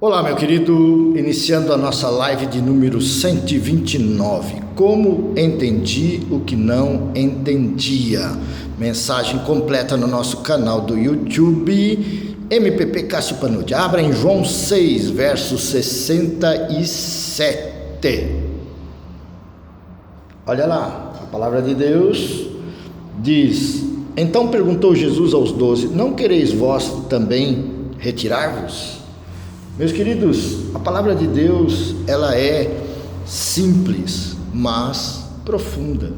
Olá, meu querido, iniciando a nossa live de número 129, como entendi o que não entendia, mensagem completa no nosso canal do YouTube, MPP Cássio Panucci. Abra em João 6, verso 67, olha lá, a palavra de Deus diz: então perguntou Jesus aos 12, não quereis vós também retirar-vos? Meus queridos, a palavra de Deus, ela é simples, mas profunda.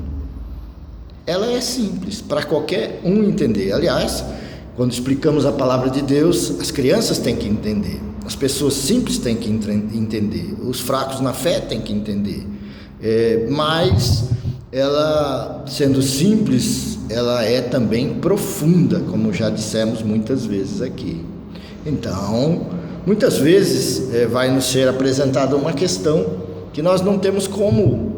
Ela é simples para qualquer um entender. Aliás, quando explicamos a palavra de Deus, as crianças têm que entender, as pessoas simples têm que entender, os fracos na fé têm que entender. Mas ela, sendo simples, ela é também profunda, como já dissemos muitas vezes aqui. Então, muitas vezes vai nos ser apresentada uma questão que nós não temos como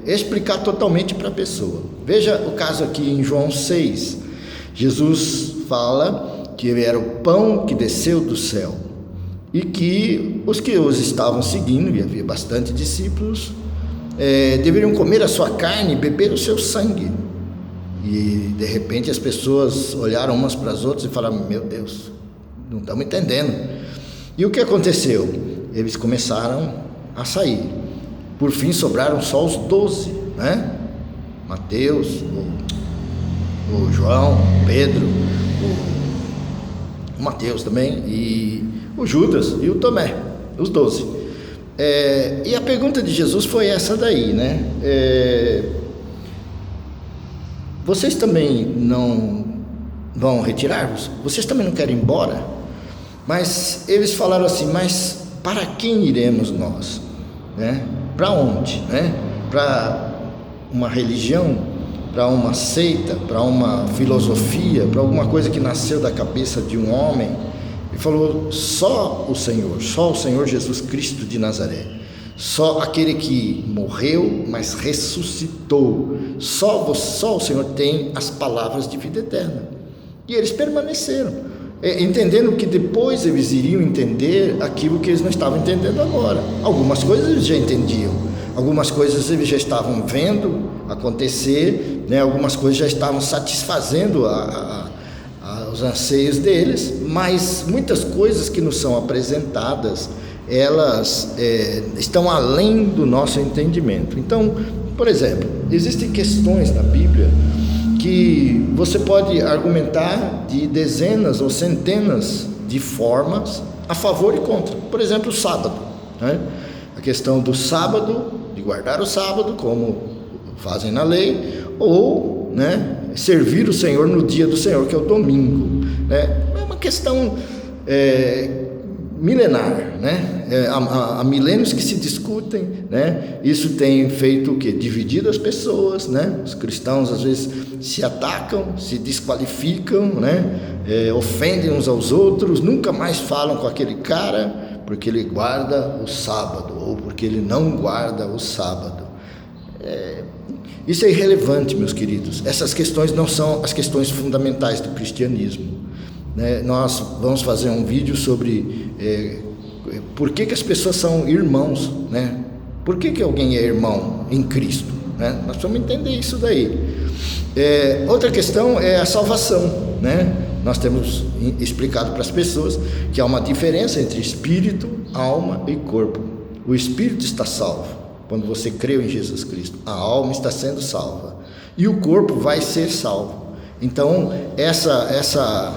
explicar totalmente para a pessoa. Veja o caso aqui em João 6. Jesus fala que ele era o pão que desceu do céu e que os que os estavam seguindo, e havia bastante discípulos, deveriam comer a sua carne e beber o seu sangue. E de repente as pessoas olharam umas para as outras e falaram: meu Deus, não estamos entendendo. E o que aconteceu? Eles começaram a sair. Por fim sobraram só os 12, né? Mateus, o João, o Pedro, o Mateus também, e o Judas e o Tomé, os 12. E a pergunta de Jesus foi essa daí, né? Vocês também não vão retirar-vos? Vocês também não querem ir embora? Mas eles falaram assim: mas para quem iremos nós? Né? Para onde? Né? Para uma religião? Para uma seita? Para uma filosofia? Para alguma coisa que nasceu da cabeça de um homem? Ele falou: só o Senhor Jesus Cristo de Nazaré. Só aquele que morreu, mas ressuscitou. Só o Senhor tem as palavras de vida eterna. E eles permaneceram, entendendo que depois eles iriam entender aquilo que eles não estavam entendendo agora. Algumas coisas eles já entendiam, algumas coisas eles já estavam vendo acontecer, né? Algumas coisas já estavam satisfazendo os anseios deles, mas muitas coisas que nos são apresentadas, elas estão além do nosso entendimento. Então, por exemplo, existem questões na Bíblia que você pode argumentar de dezenas ou centenas de formas a favor e contra. Por exemplo, o sábado, né? A questão do sábado, de guardar o sábado como fazem na lei, ou, né, servir o Senhor no dia do Senhor, que é o domingo, né? É uma questão milenar, né? Há milênios que se discutem, né? Isso tem feito o quê? Dividido as pessoas, né? Os cristãos às vezes se atacam, se desqualificam, né? Ofendem uns aos outros, nunca mais falam com aquele cara porque ele guarda o sábado ou porque ele não guarda o sábado. Isso é irrelevante, meus queridos. Essas questões não são as questões fundamentais do cristianismo, né? Nós vamos fazer um vídeo sobre por que as pessoas são irmãos, né? Por que alguém é irmão em Cristo, né? Nós precisamos entender isso daí. Outra questão é a salvação, né? Nós temos explicado para as pessoas que há uma diferença entre espírito, alma e corpo. O espírito está salvo quando você creu em Jesus Cristo, a alma está sendo salva e o corpo vai ser salvo. Então essa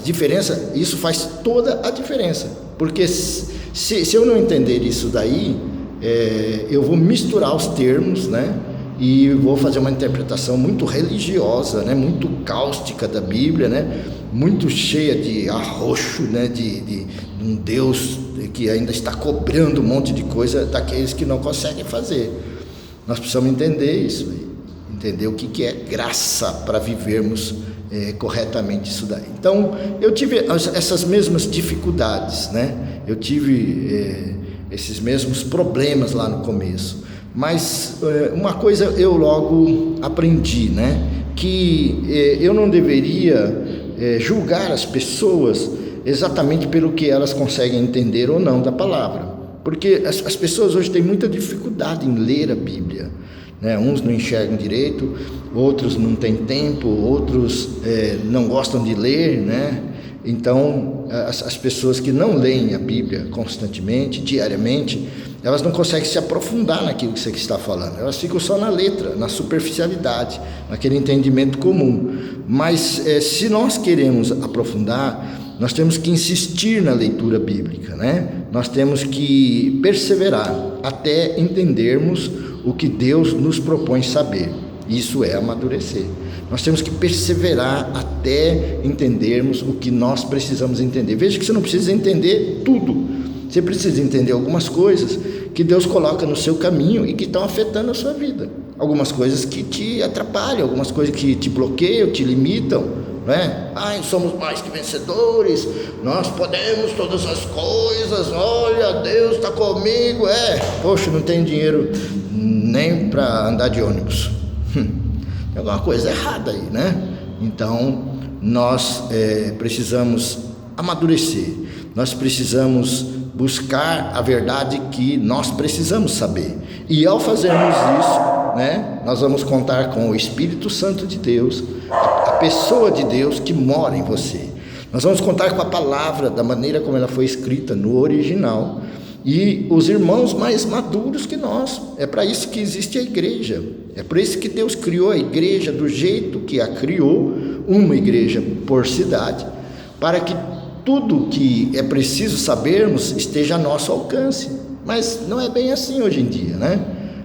diferença, isso faz toda a diferença, porque se eu não entender isso daí, eu vou misturar os termos, né? E vou fazer uma interpretação muito religiosa, né? Muito cáustica da Bíblia, né? Muito cheia de arroxo, né? De um Deus que ainda está cobrando um monte de coisa daqueles que não conseguem fazer. Nós precisamos entender isso, entender o que é graça para vivermos corretamente isso daí. Então, eu tive essas mesmas dificuldades, né? Eu tive esses mesmos problemas lá no começo, mas uma coisa eu logo aprendi, né? Que eu não deveria julgar as pessoas exatamente pelo que elas conseguem entender ou não da palavra. Porque as pessoas hoje têm muita dificuldade em ler a Bíblia, né? Uns não enxergam direito, outros não têm tempo, outros não gostam de ler, né? Então, as pessoas que não leem a Bíblia constantemente, diariamente, elas não conseguem se aprofundar naquilo que você está falando. Elas ficam só na letra, na superficialidade, naquele entendimento comum. Mas se nós queremos aprofundar, nós temos que insistir na leitura bíblica, né? Nós temos que perseverar até entendermos o que Deus nos propõe saber. Isso é amadurecer. Nós temos que perseverar até entendermos o que nós precisamos entender. Veja que você não precisa entender tudo. Você precisa entender algumas coisas que Deus coloca no seu caminho e que estão afetando a sua vida. Algumas coisas que te atrapalham, algumas coisas que te bloqueiam, te limitam, né? Somos mais que vencedores, nós podemos todas as coisas, olha, Deus está comigo. Poxa, não tenho dinheiro nem para andar de ônibus. Tem alguma coisa errada aí, né? Então, nós precisamos amadurecer, nós precisamos buscar a verdade que nós precisamos saber. E ao fazermos isso, né, nós vamos contar com o Espírito Santo de Deus, a pessoa de Deus que mora em você. Nós vamos contar com a palavra da maneira como ela foi escrita no original e os irmãos mais maduros que nós. É para isso que existe a igreja. É por isso que Deus criou a igreja do jeito que a criou, uma igreja por cidade, para que tudo que é preciso sabermos esteja a nosso alcance. Mas não é bem assim hoje em dia, né?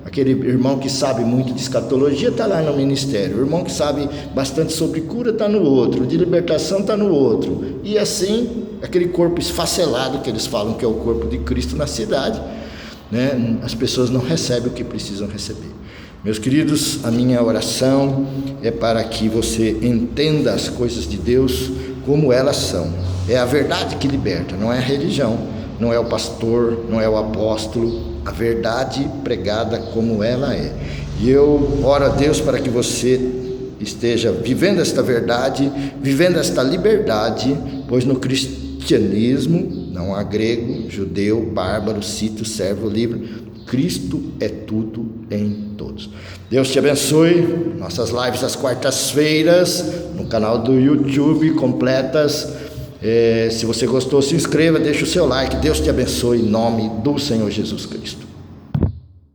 Aquele irmão que sabe muito de escatologia está lá no ministério, o irmão que sabe bastante sobre cura está no outro, de libertação está no outro, e assim, aquele corpo esfacelado que eles falam que é o corpo de Cristo na cidade, né? As pessoas não recebem o que precisam receber. Meus queridos, a minha oração é para que você entenda as coisas de Deus como elas são. É a verdade que liberta, não é a religião, não é o pastor, não é o apóstolo, a verdade pregada como ela é. E eu oro a Deus para que você esteja vivendo esta verdade, vivendo esta liberdade, pois no cristianismo não há grego, judeu, bárbaro, cito, servo, livre. Cristo é tudo em todos. Deus te abençoe. Nossas lives às quartas-feiras no canal do YouTube completas. Se você gostou, se inscreva, deixa o seu like. Deus te abençoe em nome do Senhor Jesus Cristo.